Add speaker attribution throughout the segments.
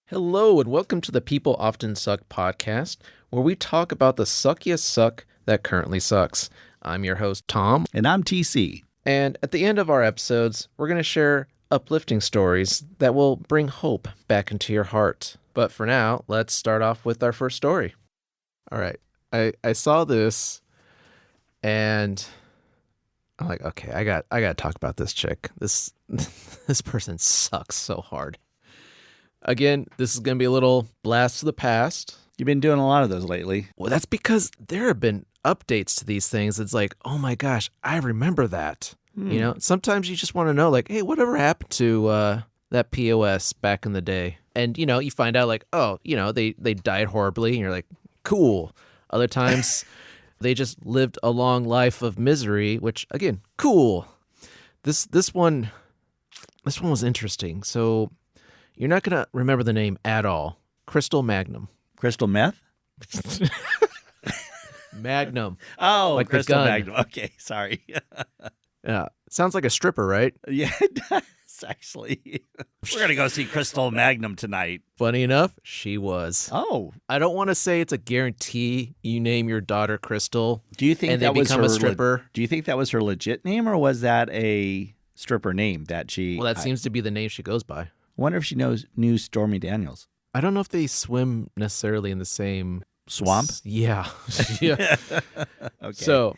Speaker 1: Hello, and welcome to the People Often Suck podcast, where we talk about the suckiest suck that currently sucks. I'm your host, Tom.
Speaker 2: And I'm TC.
Speaker 1: And at the end of our episodes, we're going to share uplifting stories that will bring hope back into your heart. But for now, let's start off with our first story. All right. I saw this, and I'm like, okay, I got to talk about this chick. This person sucks so hard. Again, this is going to be a little blast to the past.
Speaker 2: You've been doing a lot of those lately.
Speaker 1: Well, that's because there have been updates to these things. It's like, oh my gosh, I remember that. You know, sometimes you just want to know, like, hey, whatever happened to that POS back in the day? And, you know, you find out like, oh, you know, they died horribly. And you're like, cool. Other times they just lived a long life of misery, which, again, cool. This one was interesting. So you're not going to remember the name at all. Crystal Magnum.
Speaker 2: Crystal meth?
Speaker 1: Magnum.
Speaker 2: Oh,
Speaker 1: like
Speaker 2: Crystal
Speaker 1: the gun.
Speaker 2: Magnum. Okay, sorry.
Speaker 1: Yeah. Sounds like a stripper, right?
Speaker 2: Yeah, it does, actually. We're going to go see Crystal Magnum tonight.
Speaker 1: Funny enough, she was.
Speaker 2: Oh.
Speaker 1: I don't want to say it's a guarantee you name your daughter Crystal
Speaker 2: Do you think
Speaker 1: and
Speaker 2: that
Speaker 1: they
Speaker 2: was
Speaker 1: become
Speaker 2: her
Speaker 1: a stripper.
Speaker 2: Do you think that was her legit name, or was that a stripper name that she...
Speaker 1: Well, that seems to be the name she goes by.
Speaker 2: I wonder if she knew Stormy Daniels.
Speaker 1: I don't know if they swim necessarily in the same...
Speaker 2: Swamp?
Speaker 1: Yeah. Yeah.
Speaker 2: Okay.
Speaker 1: So,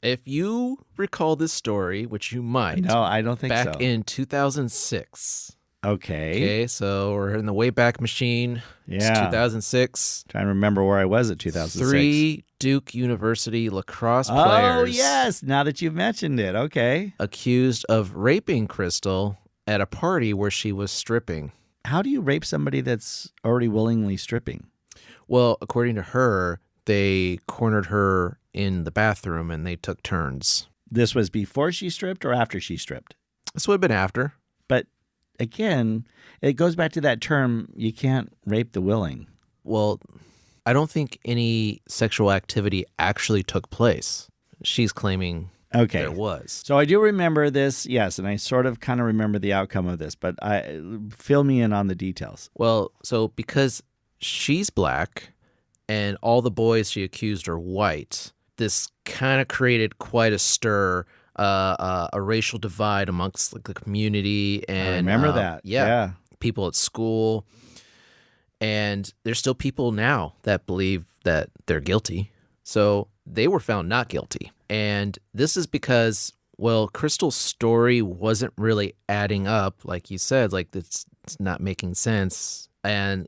Speaker 1: if you recall this story, which you might,
Speaker 2: No, I don't think so.
Speaker 1: back in 2006.
Speaker 2: Okay.
Speaker 1: Okay, so we're in the Wayback Machine. It's
Speaker 2: Yeah.
Speaker 1: 2006.
Speaker 2: Trying to remember where I was at 2006.
Speaker 1: 3 Duke University lacrosse
Speaker 2: Oh,
Speaker 1: players
Speaker 2: yes. Now that you've mentioned it. Okay.
Speaker 1: accused of raping Crystal at a party where she was stripping.
Speaker 2: How do you rape somebody that's already willingly stripping?
Speaker 1: Well, according to her, they cornered her in the bathroom and they took turns.
Speaker 2: This was before she stripped or after she stripped?
Speaker 1: This would have been after.
Speaker 2: But again, it goes back to that term, you can't rape the willing.
Speaker 1: Well, I don't think any sexual activity actually took place. She's claiming
Speaker 2: Okay.
Speaker 1: there was.
Speaker 2: So I do remember this, yes, and I sort of kind of remember the outcome of this, but fill me in on the details.
Speaker 1: Well, so because she's black and all the boys she accused are white, this kind of created quite a stir, a racial divide amongst the community. And
Speaker 2: I remember that.
Speaker 1: Yeah. People at school. And there's still people now that believe that they're guilty. So they were found not guilty. And this is because, well, Crystal's story wasn't really adding up, like you said, like it's not making sense. And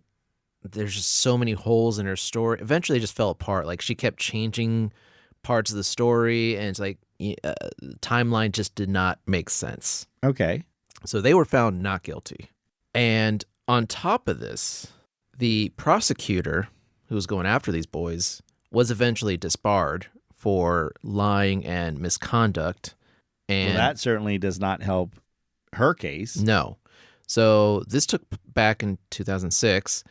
Speaker 1: there's just so many holes in her story. Eventually it just fell apart. Like she kept changing parts of the story, and it's like the timeline just did not make sense.
Speaker 2: Okay.
Speaker 1: So they were found not guilty. And on top of this, the prosecutor who was going after these boys was eventually disbarred for lying and misconduct. And
Speaker 2: Well, that certainly does not help her case.
Speaker 1: no. So this took back in 2006.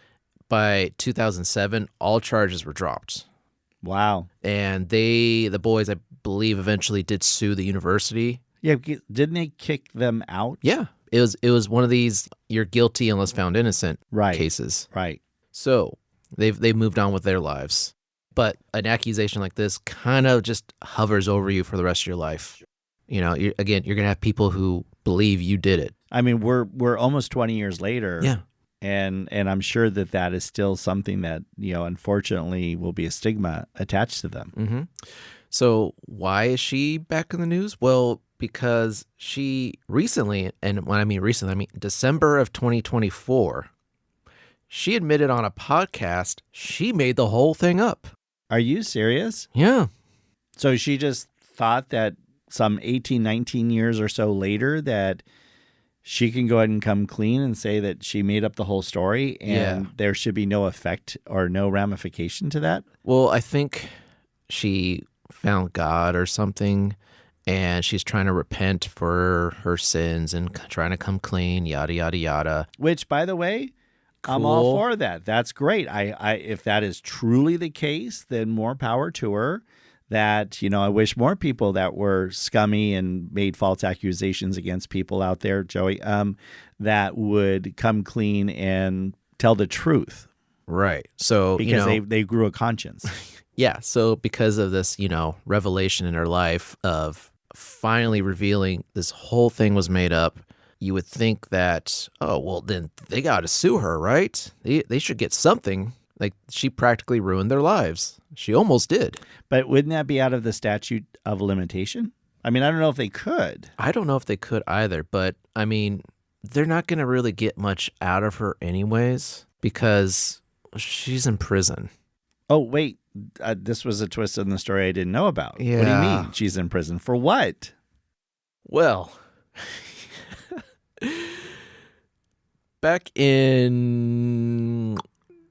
Speaker 1: By 2007, all charges were dropped.
Speaker 2: Wow.
Speaker 1: And the boys, I believe, eventually did sue the university.
Speaker 2: Yeah, didn't they kick them out?
Speaker 1: Yeah. It was one of these you're guilty unless found innocent
Speaker 2: Right.
Speaker 1: cases.
Speaker 2: Right.
Speaker 1: So they've moved on with their lives. But an accusation like this kind of just hovers over you for the rest of your life. You know, you're going to have people who believe you did it.
Speaker 2: I mean, we're almost 20 years later.
Speaker 1: Yeah.
Speaker 2: And I'm sure that is still something that, you know, unfortunately will be a stigma attached to them.
Speaker 1: Mm-hmm. So why is she back in the news? Well, because she recently, and when I mean recently, I mean December of 2024, she admitted on a podcast she made the whole thing up.
Speaker 2: Are you serious?
Speaker 1: Yeah.
Speaker 2: So she just thought that some 18, 19 years or so later that she can go ahead and come clean and say that she made up the whole story and there should be no effect or no ramification to that?
Speaker 1: Well, I think she found God or something, and she's trying to repent for her sins and trying to come clean, yada, yada, yada.
Speaker 2: Which, by the way, I'm all for that. That's great. I if that is truly the case, then more power to her. That, you know, I wish more people that were scummy and made false accusations against people out there, Joey, that would come clean and tell the truth.
Speaker 1: Right. So,
Speaker 2: because they grew a conscience.
Speaker 1: Yeah. So because of this, revelation in her life of finally revealing this whole thing was made up, you would think that, oh, well, then they got to sue her, right? They should get something. Like, she practically ruined their lives. She almost did.
Speaker 2: But wouldn't that be out of the statute of limitation? I mean, I don't know if they could.
Speaker 1: I don't know if they could either, but I mean, they're not going to really get much out of her anyways because she's in prison.
Speaker 2: Oh, wait. This was a twist in the story I didn't know about.
Speaker 1: Yeah.
Speaker 2: What do you mean she's in prison? For what?
Speaker 1: Well, back in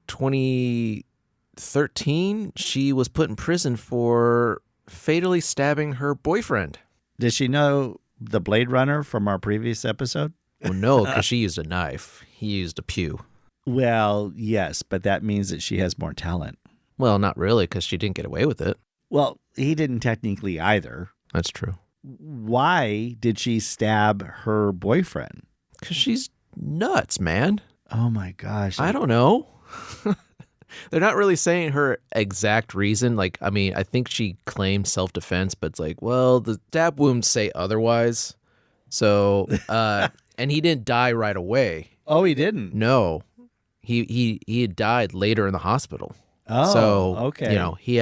Speaker 1: 2013, she was put in prison for fatally stabbing her boyfriend.
Speaker 2: Did she know the Blade Runner from our previous episode?
Speaker 1: Well, no, because she used a knife. He used a pew.
Speaker 2: Well, yes, but that means that she has more talent.
Speaker 1: Well, not really, because she didn't get away with it.
Speaker 2: Well, he didn't technically either.
Speaker 1: That's true.
Speaker 2: Why did she stab her boyfriend?
Speaker 1: Because she's nuts, man.
Speaker 2: Oh, my gosh.
Speaker 1: I don't know. They're not really saying her exact reason. Like, I mean, I think she claimed self-defense, but it's like, well, the stab wounds say otherwise. So, and he didn't die right away.
Speaker 2: Oh, he didn't?
Speaker 1: No. He had died later in the hospital.
Speaker 2: Oh,
Speaker 1: so,
Speaker 2: okay.
Speaker 1: He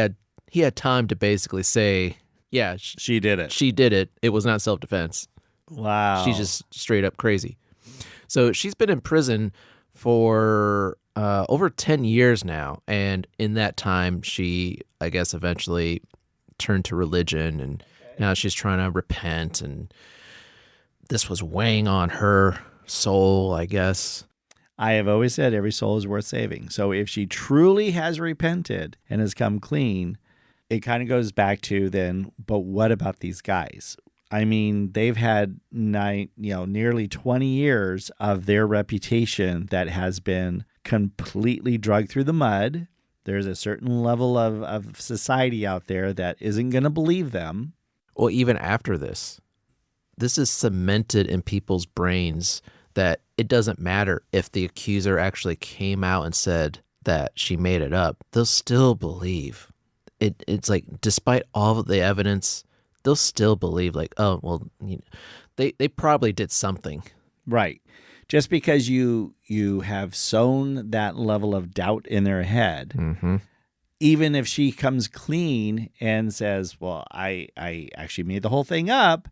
Speaker 1: had time to basically say, yeah,
Speaker 2: she did it.
Speaker 1: She did it. It was not self-defense.
Speaker 2: Wow.
Speaker 1: She's just straight up crazy. So she's been in prison for over 10 years now. And in that time, she, I guess, eventually turned to religion. And now she's trying to repent. And this was weighing on her soul, I guess.
Speaker 2: I have always said every soul is worth saving. So if she truly has repented and has come clean, it kind of goes back to then, but what about these guys? I mean, they've had nearly 20 years of their reputation that has been completely dragged through the mud. There's a certain level of society out there that isn't going to believe them.
Speaker 1: Well, even after this is cemented in people's brains that it doesn't matter if the accuser actually came out and said that she made it up. They'll still believe. It's like, despite all of the evidence, they'll still believe, like, oh, well, they probably did something.
Speaker 2: Right. Just because you have sown that level of doubt in their head,
Speaker 1: mm-hmm.
Speaker 2: Even if she comes clean and says, well, I actually made the whole thing up,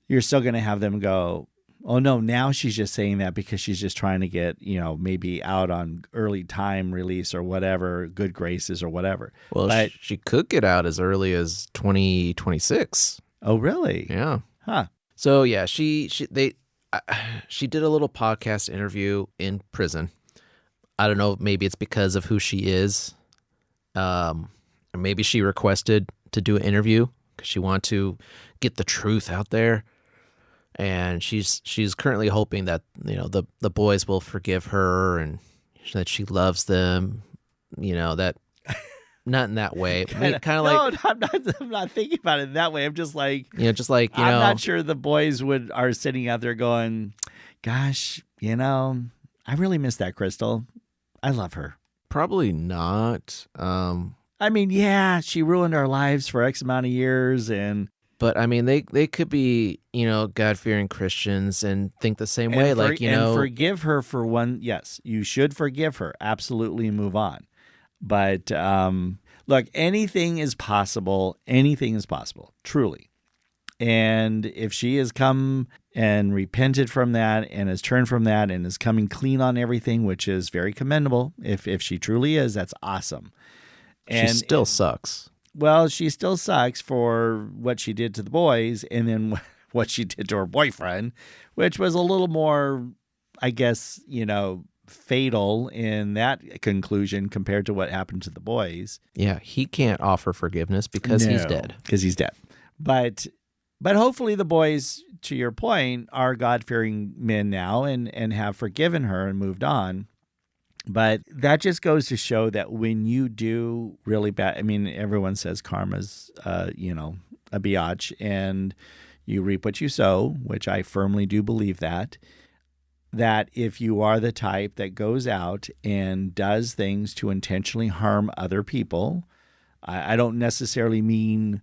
Speaker 2: you're still going to have them go, oh, no, now she's just saying that because she's just trying to get, maybe out on early time release or whatever, good graces or whatever.
Speaker 1: Well, but she could get out as early as 2026.
Speaker 2: Oh, really?
Speaker 1: Yeah.
Speaker 2: Huh.
Speaker 1: So, yeah, she did a little podcast interview in prison. I don't know, maybe it's because of who she is. Or maybe she requested to do an interview because she wanted to get the truth out there. And she's currently hoping that the boys will forgive her and that she loves them. That not in that way. Kind of like,
Speaker 2: no, I'm not thinking about it that way. I'm just like,
Speaker 1: I'm
Speaker 2: not sure the boys are sitting out there going, gosh, I really miss that Crystal. I love her.
Speaker 1: Probably not.
Speaker 2: I mean, yeah, she ruined our lives for X amount of years,
Speaker 1: but I mean, they could be, God-fearing Christians and think the same way.
Speaker 2: And forgive her for one. Yes, you should forgive her. Absolutely move on. But look, anything is possible. Anything is possible, truly. And if she has come and repented from that and has turned from that and is coming clean on everything, which is very commendable. If she truly is, that's awesome.
Speaker 1: And she still sucks.
Speaker 2: Well, she still sucks for what she did to the boys and then what she did to her boyfriend, which was a little more, I guess, fatal in that conclusion compared to what happened to the boys.
Speaker 1: Yeah, he can't offer forgiveness because he's dead.
Speaker 2: Because he's dead. But hopefully the boys, to your point, are God-fearing men now and have forgiven her and moved on. But that just goes to show that when you do really bad, I mean, everyone says karma's, a biatch, and you reap what you sow, which I firmly do believe that that if you are the type that goes out and does things to intentionally harm other people, I don't necessarily mean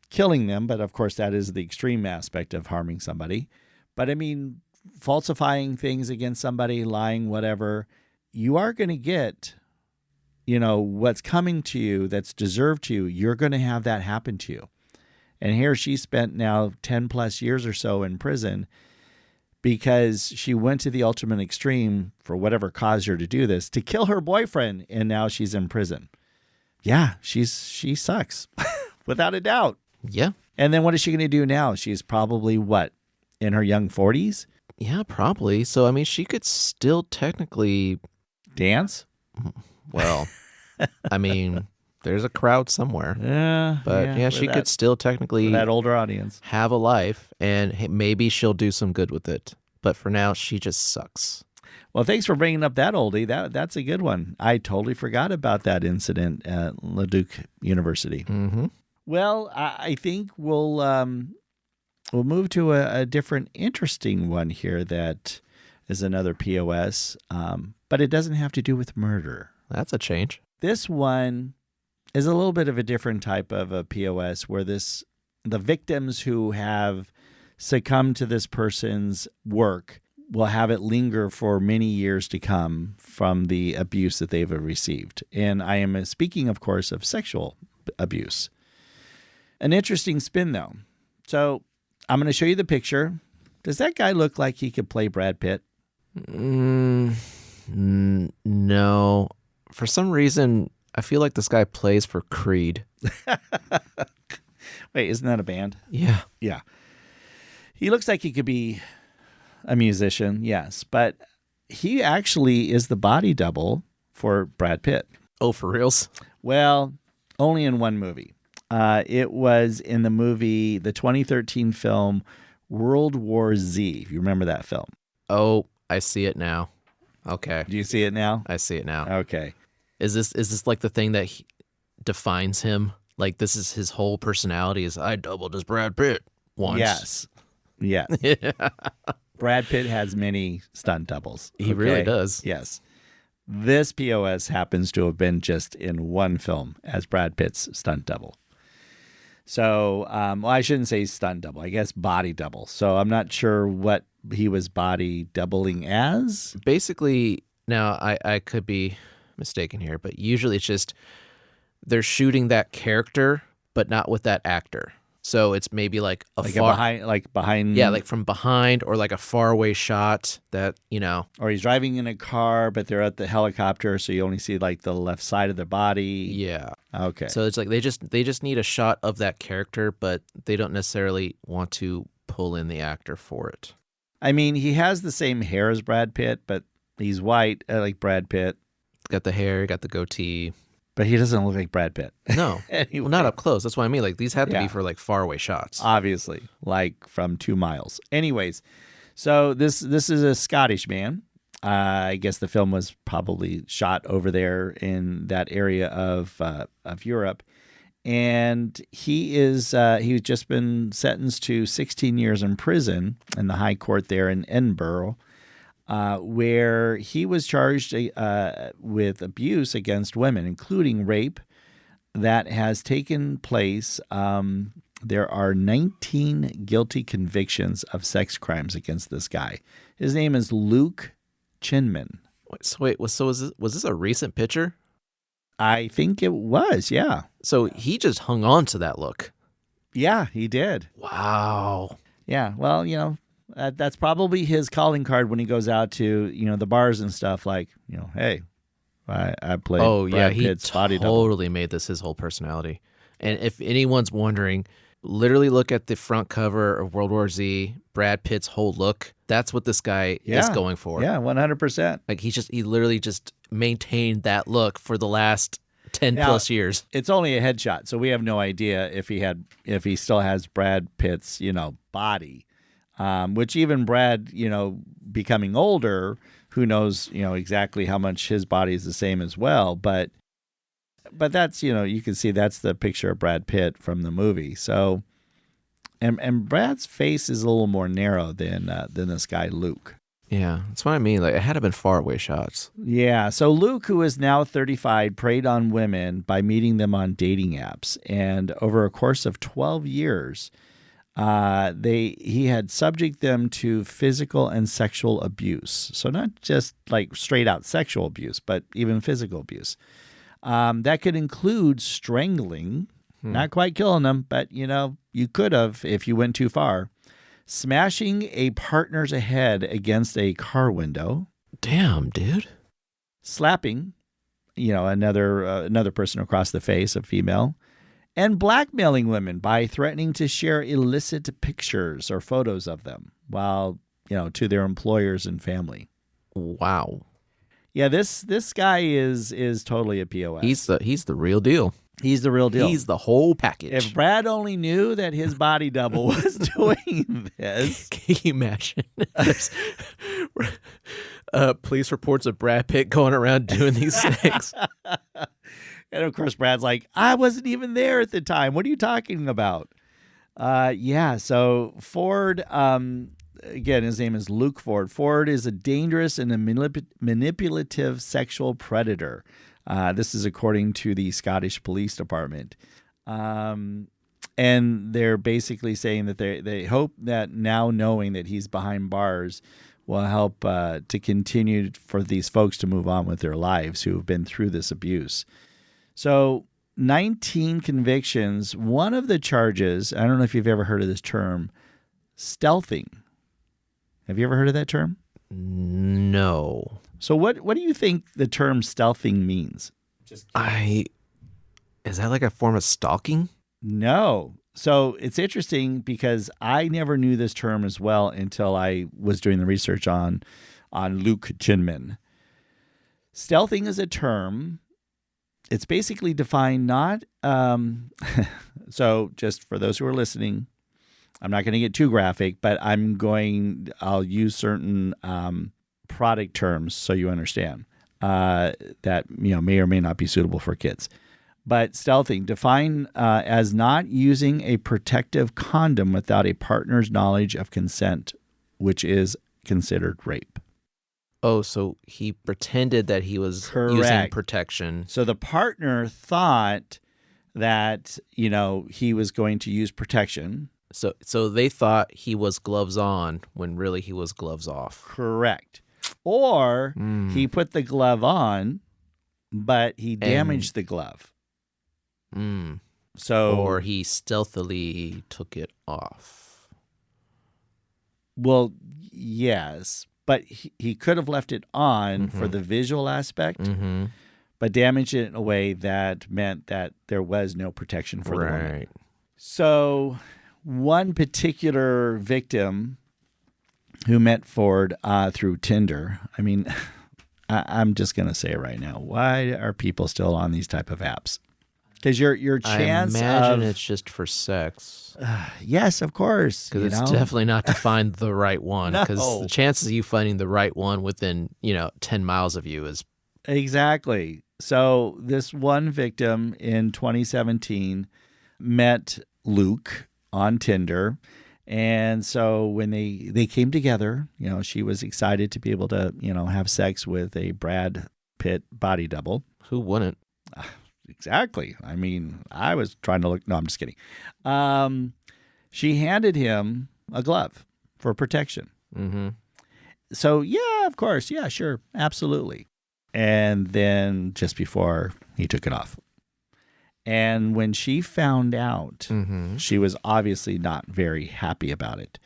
Speaker 2: killing them, but of course that is the extreme aspect of harming somebody. But I mean, falsifying things against somebody, lying, whatever, you are going to get, what's coming to you that's deserved to you. You're going to have that happen to you. And here she spent now 10 plus years or so in prison because she went to the ultimate extreme for whatever caused her to do this, to kill her boyfriend. And now she's in prison. Yeah, she sucks without a doubt.
Speaker 1: Yeah.
Speaker 2: And then what is she going to do now? She's probably in her young 40s?
Speaker 1: Yeah, probably. So, I mean, she could still technically
Speaker 2: dance.
Speaker 1: Well, I mean, there's a crowd somewhere.
Speaker 2: Yeah.
Speaker 1: But yeah, she could still technically
Speaker 2: that older audience
Speaker 1: have a life, and maybe she'll do some good with it. But for now, she just sucks.
Speaker 2: Well, thanks for bringing up that oldie. That's a good one. I totally forgot about that incident at Leduc University.
Speaker 1: Mm-hmm.
Speaker 2: Well, I think we'll move to a different interesting one here that is another POS, but it doesn't have to do with murder.
Speaker 1: That's a change.
Speaker 2: This one is a little bit of a different type of a POS where the victims who have succumbed to this person's work will have it linger for many years to come from the abuse that they've received. And I am speaking, of course, of sexual abuse. An interesting spin, though. So I'm going to show you the picture. Does that guy look like he could play Brad Pitt?
Speaker 1: No. For some reason, I feel like this guy plays for Creed.
Speaker 2: Wait, isn't that a band?
Speaker 1: Yeah.
Speaker 2: Yeah. He looks like he could be a musician, yes. But he actually is the body double for Brad Pitt.
Speaker 1: Oh, for reals?
Speaker 2: Well, only in one movie. It was in the 2013 film World War Z. If you remember that film.
Speaker 1: Oh, I see it now. Okay.
Speaker 2: Do you see it now?
Speaker 1: I see it now.
Speaker 2: Okay.
Speaker 1: Is this like the thing that defines him? Like this is his whole personality? Is I doubled as Brad Pitt once?
Speaker 2: Yes. Yes.
Speaker 1: Yeah.
Speaker 2: Brad Pitt has many stunt doubles.
Speaker 1: He really does.
Speaker 2: Yes. This POS happens to have been just in one film as Brad Pitt's stunt double. So, well, I shouldn't say stunt double. I guess body double. So I'm not sure what he was body doubling as.
Speaker 1: Basically, now I could be mistaken here, but usually it's just they're shooting that character, but not with that actor. So it's maybe like behind. Yeah, like from behind or like a faraway shot that,
Speaker 2: Or he's driving in a car, but they're at the helicopter, so you only see like the left side of their body.
Speaker 1: Yeah.
Speaker 2: Okay.
Speaker 1: So it's like they just need a shot of that character, but they don't necessarily want to pull in the actor for it.
Speaker 2: I mean, he has the same hair as Brad Pitt, but he's white like Brad Pitt.
Speaker 1: Got the hair, got the goatee.
Speaker 2: But he doesn't look like Brad Pitt.
Speaker 1: No.
Speaker 2: Anyway.
Speaker 1: Well, not up close. That's what I mean. Like, these have to be for, like, faraway shots.
Speaker 2: Obviously. Like, from 2 miles. Anyways, so this is a Scottish man. I guess the film was probably shot over there in that area of Europe. And he's just been sentenced to 16 years in prison in the High Court there in Edinburgh. Where he was charged with abuse against women, including rape, that has taken place. There are 19 guilty convictions of sex crimes against this guy. His name is Luke Chinman.
Speaker 1: Was this a recent picture?
Speaker 2: I think it was, yeah.
Speaker 1: So he just hung on to that look.
Speaker 2: Yeah, he did.
Speaker 1: Wow.
Speaker 2: Yeah, well, that's probably his calling card when he goes out to, the bars and stuff like, hey, I played Brad Pitt's body double.
Speaker 1: He totally made this his whole personality. And if anyone's wondering, literally look at the front cover of World War Z, Brad Pitt's whole look. That's what this guy is going for.
Speaker 2: Yeah, 100%.
Speaker 1: Like he literally just maintained that look for the last 10 plus years.
Speaker 2: It's only a headshot, so we have no idea if he still has Brad Pitt's, body. Which even Brad, becoming older, who knows, exactly how much his body is the same as well. But that's, you can see that's the picture of Brad Pitt from the movie. So, and Brad's face is a little more narrow than this guy Luke.
Speaker 1: Yeah, that's what I mean. Like, it had to have been faraway shots.
Speaker 2: Yeah. So Luke, who is now 35, preyed on women by meeting them on dating apps. And over a course of 12 years, he had subject them to physical and sexual abuse. So not just like straight out sexual abuse, but even physical abuse. That could include strangling, not quite killing them, but you could have if you went too far. Smashing a partner's head against a car window.
Speaker 1: Damn, dude.
Speaker 2: Slapping, another person across the face, a female. And blackmailing women by threatening to share illicit pictures or photos of them while, to their employers and family.
Speaker 1: Wow.
Speaker 2: Yeah, this guy is totally a POS.
Speaker 1: He's the real deal.
Speaker 2: He's the real deal.
Speaker 1: He's the whole package.
Speaker 2: If Brad only knew that his body double was doing this.
Speaker 1: Can you imagine? Police reports of Brad Pitt going around doing these things.
Speaker 2: And of course, Brad's like, I wasn't even there at the time. What are you talking about? So Ford, again, his name is Luke Ford. Ford is a dangerous and a manipulative sexual predator. This is according to the Scottish Police Department. And they're basically saying that they hope that now knowing that he's behind bars will help to continue for these folks to move on with their lives who have been through this abuse. So 19 convictions. One of the charges, I don't know if you've ever heard of this term, stealthing. Have you ever heard of that term?
Speaker 1: No.
Speaker 2: So what do you think the term stealthing means?
Speaker 1: Is that like a form of stalking?
Speaker 2: No. So it's interesting because I never knew this term as well until I was doing the research on Luke Chinman. Stealthing is a term. It's basically defined not so just for those who are listening, I'm not going to get too graphic, but I'll use certain product terms so you understand that may or may not be suitable for kids. But stealthing, defined as not using a protective condom without a partner's knowledge of consent, which is considered rape.
Speaker 1: Oh, so he pretended that he was using protection.
Speaker 2: So the partner thought that, he was going to use protection.
Speaker 1: So they thought he was gloves on when really he was gloves off.
Speaker 2: Correct. Or he put the glove on, but he damaged the glove.
Speaker 1: Or he stealthily took it off.
Speaker 2: Well, yes, but he could have left it on for the visual aspect, but damaged it in a way that meant that there was no protection for the woman. So one particular victim who met Ford through Tinder, I mean, I'm just going to say it right now. Why are people still on these type of apps? Because your chance
Speaker 1: I imagine it's just for sex.
Speaker 2: Yes, of course.
Speaker 1: Because it's definitely not to find the right one. Because the chances of you finding the right one within 10 miles of you is...
Speaker 2: Exactly. So this one victim in 2017 met Luke on Tinder. And so when they came together, she was excited to be able to, have sex with a Brad Pitt body double.
Speaker 1: Who wouldn't?
Speaker 2: Exactly. I mean, I was trying to look. No, I'm just kidding. She handed him a glove for protection. So, yeah, of course. Yeah, sure. Absolutely. And then just before he took it off. And when she found out, she was obviously not very happy about it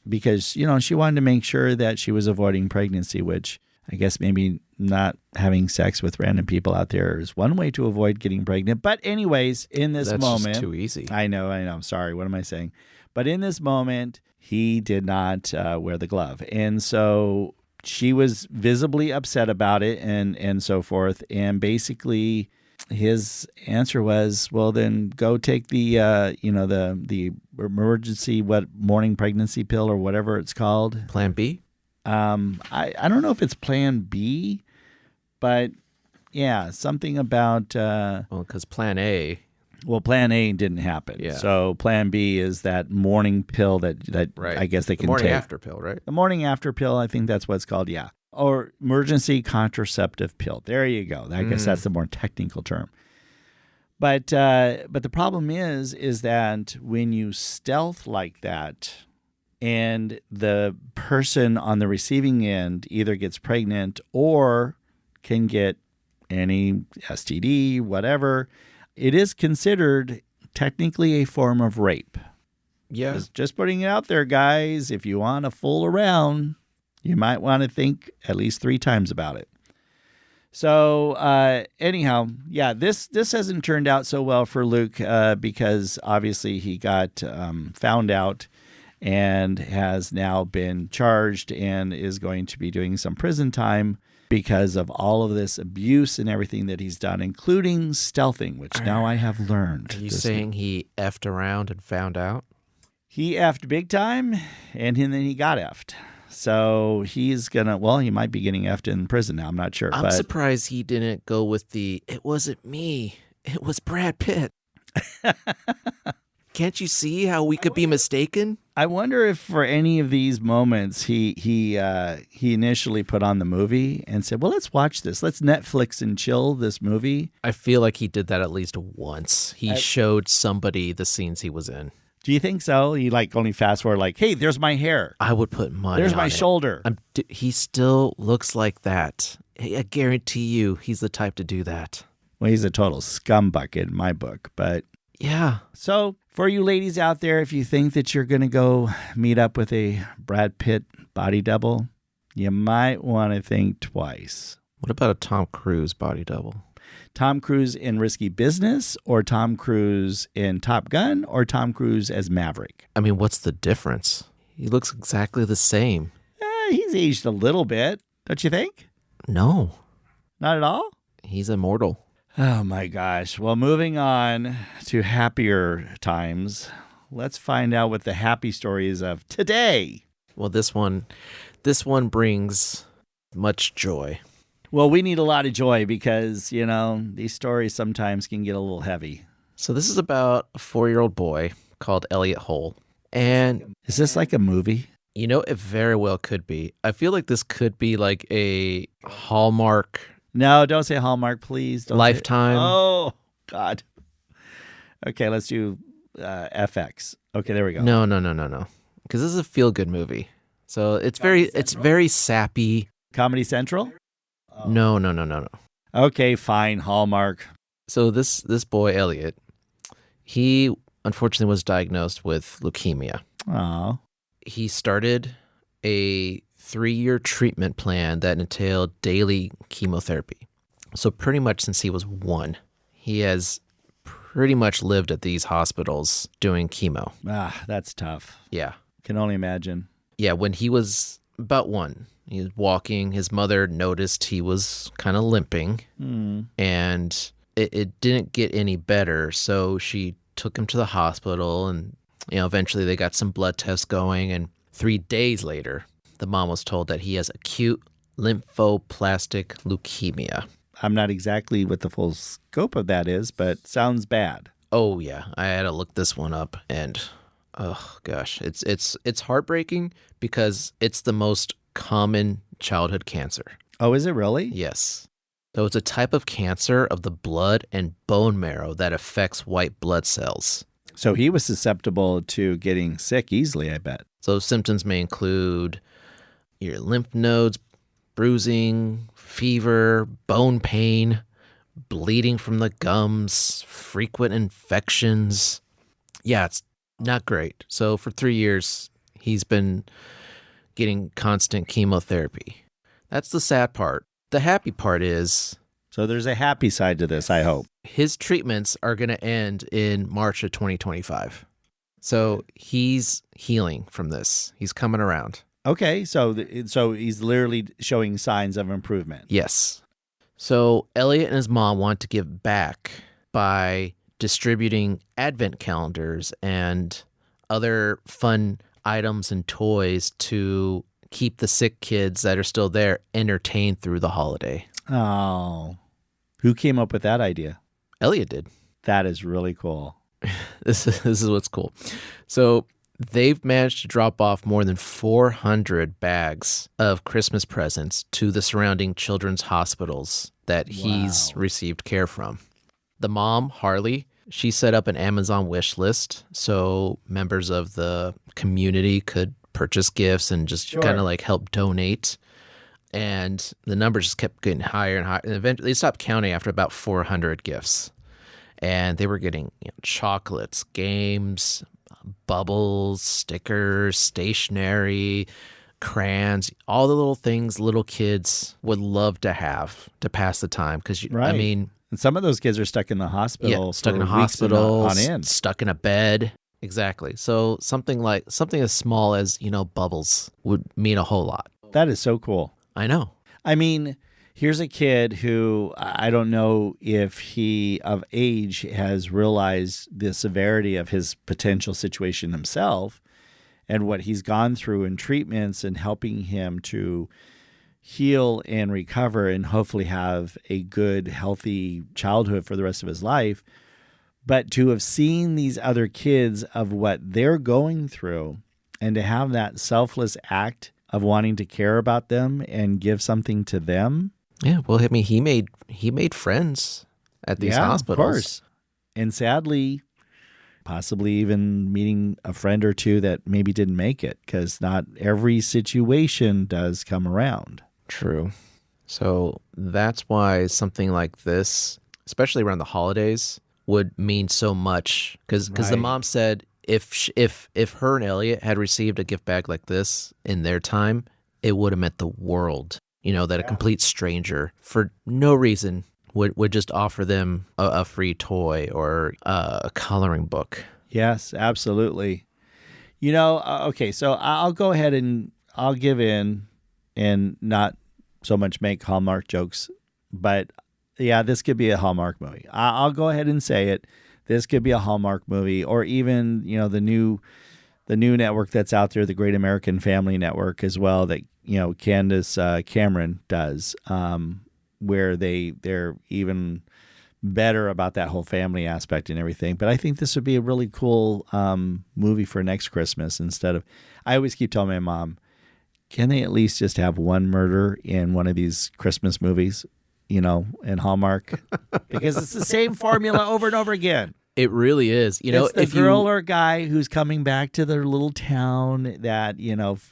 Speaker 2: because, she wanted to make sure that she was avoiding pregnancy, which I guess maybe not having sex with random people out there is one way to avoid getting pregnant. But anyways, in this moment...
Speaker 1: That's just too easy.
Speaker 2: I know. Sorry. What am I saying? But in this moment, he did not wear the glove. And so she was visibly upset about it and so forth. And basically... his answer was, well, then go take the, the emergency, morning pregnancy pill or whatever it's called.
Speaker 1: Plan B?
Speaker 2: I don't know if it's Plan B, but yeah, something about...
Speaker 1: well, because Plan A,
Speaker 2: Well, plan A didn't happen.
Speaker 1: Yeah.
Speaker 2: So plan B is that morning pill that
Speaker 1: Right.
Speaker 2: I guess they
Speaker 1: The
Speaker 2: can
Speaker 1: morning
Speaker 2: take.
Speaker 1: after pill, right?
Speaker 2: The morning after pill, I think that's what it's called, yeah. Or emergency contraceptive pill. There you go. I guess that's the more technical term. But the problem is that when you stealth like that and the person on the receiving end either gets pregnant or can get any STD, whatever, it is considered technically a form of rape.
Speaker 1: Yeah.
Speaker 2: Just putting it out there, guys. If you want to fool around, you might want to think at least 3 times about it. So anyhow, yeah, this hasn't turned out so well for Luke because obviously he got found out and has now been charged and is going to be doing some prison time because of all of this abuse and everything that he's done, including stealthing, which now I have learned.
Speaker 1: Are you saying he effed around and found out?
Speaker 2: He effed big time, and then he got effed. So he's going to, well, he might be getting effed in prison now. I'm not sure.
Speaker 1: I'm surprised he didn't go with it wasn't me. It was Brad Pitt. Can't you see how we could be mistaken?
Speaker 2: I wonder if for any of these moments he initially put on the movie and said, well, let's watch this. Let's Netflix and chill this movie.
Speaker 1: I feel like he did that at least once. He showed somebody the scenes he was in.
Speaker 2: Do you think so? You only fast forward hey, there's my hair.
Speaker 1: I would put money
Speaker 2: There's
Speaker 1: on
Speaker 2: my
Speaker 1: it.
Speaker 2: shoulder.
Speaker 1: He still looks like that. I guarantee you he's the type to do that.
Speaker 2: Well, he's a total scumbucket in my book. But
Speaker 1: yeah.
Speaker 2: So for you ladies out there, if you think that you're going to go meet up with a Brad Pitt body double, you might want to think twice.
Speaker 1: What about a Tom Cruise body double?
Speaker 2: Tom Cruise in Risky Business, or Tom Cruise in Top Gun, or Tom Cruise as Maverick?
Speaker 1: I mean, what's the difference? He looks exactly the same.
Speaker 2: He's aged a little bit, don't you think?
Speaker 1: No.
Speaker 2: Not at all?
Speaker 1: He's immortal.
Speaker 2: Oh, my gosh. Well, moving on to happier times, let's find out what the happy story is of today.
Speaker 1: Well, this one brings much joy.
Speaker 2: Well, we need a lot of joy because, these stories sometimes can get a little heavy.
Speaker 1: So this is about a 4-year-old boy called Elliot Hole. And
Speaker 2: is this like a movie?
Speaker 1: It very well could be. I feel like this could be like a Hallmark.
Speaker 2: No, don't say Hallmark, please. Don't
Speaker 1: Lifetime.
Speaker 2: Oh, God. Okay, let's do FX. Okay, there we go.
Speaker 1: No. Because this is a feel-good movie. So it's very sappy.
Speaker 2: Comedy Central?
Speaker 1: Oh. No.
Speaker 2: Okay, fine. Hallmark.
Speaker 1: So this boy, Elliot, he unfortunately was diagnosed with leukemia.
Speaker 2: Oh.
Speaker 1: He started a 3-year treatment plan that entailed daily chemotherapy. So pretty much since he was 1, he has pretty much lived at these hospitals doing chemo.
Speaker 2: Ah, that's tough.
Speaker 1: Yeah.
Speaker 2: Can only imagine.
Speaker 1: Yeah, when he was about 1, he was walking. His mother noticed he was kind of limping, and it didn't get any better. So she took him to the hospital, and eventually they got some blood tests going. And 3 days later, the mom was told that he has acute lymphoplastic leukemia.
Speaker 2: I'm not exactly what the full scope of that is, but sounds bad.
Speaker 1: Oh yeah, I had to look this one up, and oh gosh, it's heartbreaking because it's the most common childhood cancer.
Speaker 2: Oh, is it really?
Speaker 1: Yes. So it's a type of cancer of the blood and bone marrow that affects white blood cells.
Speaker 2: So he was susceptible to getting sick easily, I bet.
Speaker 1: So symptoms may include your lymph nodes, bruising, fever, bone pain, bleeding from the gums, frequent infections. Yeah, it's not great. So for 3 years, he's been getting constant chemotherapy. That's the sad part. The happy part is...
Speaker 2: So there's a happy side to this, I hope.
Speaker 1: His treatments are going to end in March of 2025. So he's healing from this. He's coming around.
Speaker 2: Okay, so he's literally showing signs of improvement.
Speaker 1: Yes. So Elliot and his mom want to give back by distributing advent calendars and other fun items and toys to keep the sick kids that are still there entertained through the holiday.
Speaker 2: Oh. Who came up with that idea?
Speaker 1: Elliot did.
Speaker 2: That is really cool.
Speaker 1: This is what's cool. So they've managed to drop off more than 400 bags of Christmas presents to the surrounding children's hospitals that he's received care from. The mom, Harley, she set up an Amazon wish list so members of the community could purchase gifts and just kind of like help donate. And the numbers just kept getting higher and higher. And eventually they stopped counting after about 400 gifts. And they were getting chocolates, games, bubbles, stickers, stationery, crayons, all the little things little kids would love to have to pass the time. Because, I mean...
Speaker 2: And some of those kids are stuck in the hospital.
Speaker 1: Yeah, stuck in a hospital, on end. Stuck in a bed. Exactly. So something as small as, bubbles would mean a whole lot.
Speaker 2: That is so cool.
Speaker 1: I know.
Speaker 2: I mean... Here's a kid who I don't know if he of age has realized the severity of his potential situation himself and what he's gone through in treatments and helping him to heal and recover and hopefully have a good, healthy childhood for the rest of his life. But to have seen these other kids of what they're going through and to have that selfless act of wanting to care about them and give something to them.
Speaker 1: Yeah, well, I mean, he made friends at these hospitals.
Speaker 2: Of course. And sadly, possibly even meeting a friend or two that maybe didn't make it, because not every situation does come around.
Speaker 1: True. So that's why something like this, especially around the holidays, would mean so much. Because the mom said if her and Elliot had received a gift bag like this in their time, it would have meant the world. That a complete stranger, for no reason, would just offer them a free toy or a coloring book.
Speaker 2: Yes, absolutely. Okay, so I'll go ahead and I'll give in and not so much make Hallmark jokes, but yeah, this could be a Hallmark movie. I'll go ahead and say it. This could be a Hallmark movie, or even, the new network that's out there, the Great American Family Network as well, that Candace Cameron does, where they're even better about that whole family aspect and everything. But I think this would be a really cool movie for next Christmas. Instead of, I always keep telling my mom, can they at least just have one murder in one of these Christmas movies, in Hallmark? Because it's the same formula over and over again.
Speaker 1: It really is.
Speaker 2: It's the girl or guy who's coming back to their little town that,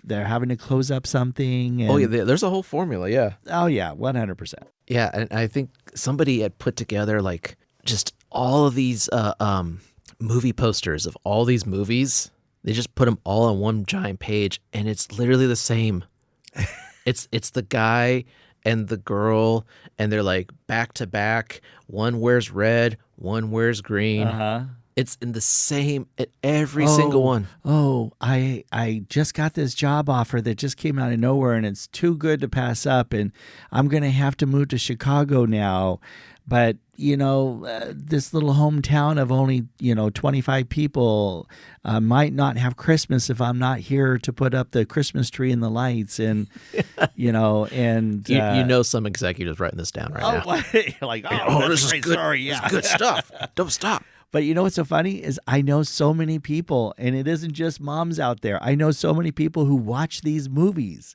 Speaker 2: they're having to close up something. And...
Speaker 1: Oh, yeah, there's a whole formula, yeah.
Speaker 2: Oh, yeah, 100%.
Speaker 1: Yeah, and I think somebody had put together, just all of these movie posters of all these movies. They just put them all on one giant page, and it's literally the same. It's the guy and the girl, and they're back to back. One wears red, one wears green. It's in the same at every single one.
Speaker 2: Oh, I just got this job offer that just came out of nowhere, and it's too good to pass up, and I'm going to have to move to Chicago now. But, this little hometown of only, 25 people might not have Christmas if I'm not here to put up the Christmas tree and the lights. And, and...
Speaker 1: some executive's writing this down right
Speaker 2: now.
Speaker 1: This is great story. Yeah. This is good stuff. Don't stop.
Speaker 2: But what's so funny is I know so many people, and it isn't just moms out there. I know so many people who watch these movies.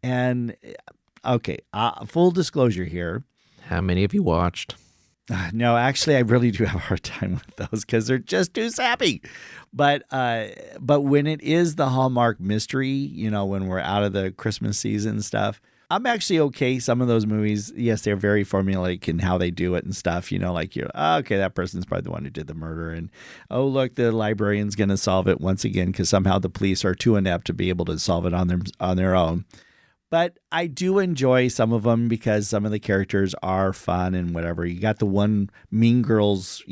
Speaker 2: And, okay, full disclosure here.
Speaker 1: How many have you watched?
Speaker 2: No, actually, I really do have a hard time with those because they're just too sappy. But when it is the Hallmark mystery, when we're out of the Christmas season and stuff, I'm actually okay. Some of those movies, yes, they're very formulaic in how they do it and stuff. Okay, that person's probably the one who did the murder. And, oh, look, the librarian's going to solve it once again because somehow the police are too inept to be able to solve it on their own. But I do enjoy some of them because some of the characters are fun and whatever. You got the one Mean Girls,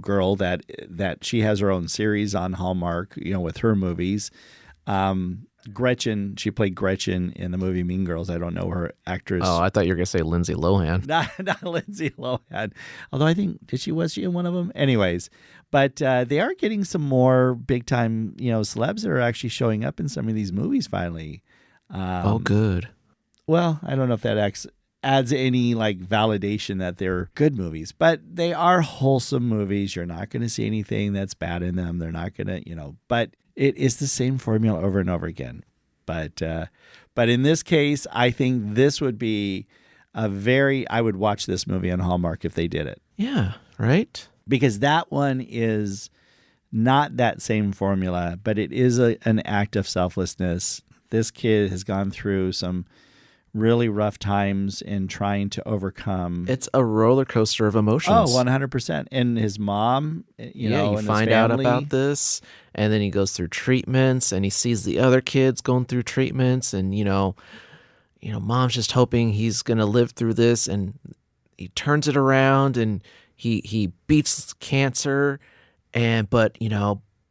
Speaker 2: girl that she has her own series on Hallmark, with her movies. Gretchen, she played Gretchen in the movie Mean Girls. I don't know her actress.
Speaker 1: Oh, I thought you were going to say Lindsay Lohan.
Speaker 2: Not Lindsay Lohan. Although I think, was she in one of them? Anyways, but they are getting some more big time, celebs that are actually showing up in some of these movies finally.
Speaker 1: Good.
Speaker 2: Well, I don't know if that adds any like validation that they're good movies, but they are wholesome movies. You're not going to see anything that's bad in them. They're not going to, but it is the same formula over and over again. But in this case, I think this would be I would watch this movie on Hallmark if they did it.
Speaker 1: Yeah, right?
Speaker 2: Because that one is not that same formula, but it is an act of selflessness. This kid has gone through some really rough times in trying to overcome.
Speaker 1: It's a roller coaster of emotions.
Speaker 2: Oh, 100%. And his mom, you
Speaker 1: find
Speaker 2: his
Speaker 1: out
Speaker 2: family.
Speaker 1: about this, and then he goes through treatments, and he sees the other kids going through treatments, and, mom's just hoping he's going to live through this, and he turns it around, and he beats cancer, but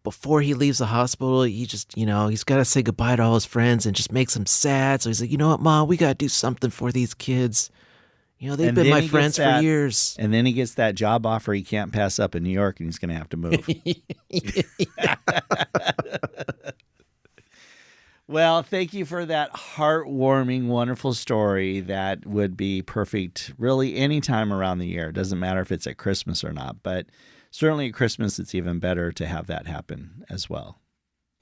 Speaker 1: before he leaves the hospital, he just, he's got to say goodbye to all his friends and just makes them sad. So he's like, you know what, Mom, we got to do something for these kids. They've been my friends for years.
Speaker 2: And then he gets that job offer he can't pass up in New York, and he's going to have to move. Well, thank you for that heartwarming, wonderful story that would be perfect really any time around the year. It doesn't matter if it's at Christmas or not, but certainly at Christmas, it's even better to have that happen as well.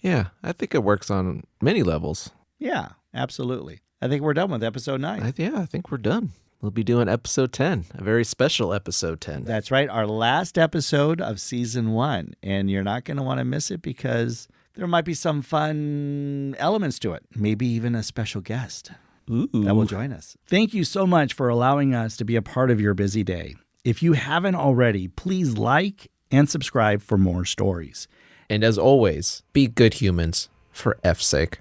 Speaker 1: Yeah, I think it works on many levels.
Speaker 2: Yeah, absolutely. I think we're done with episode 9.
Speaker 1: I think we're done. We'll be doing episode 10, a very special episode 10.
Speaker 2: That's right, our last episode of season 1. And you're not going to want to miss it because there might be some fun elements to it. Maybe even a special guest that will join us. Thank you so much for allowing us to be a part of your busy day. If you haven't already, please like and subscribe for more stories.
Speaker 1: And as always, be good humans for F's sake.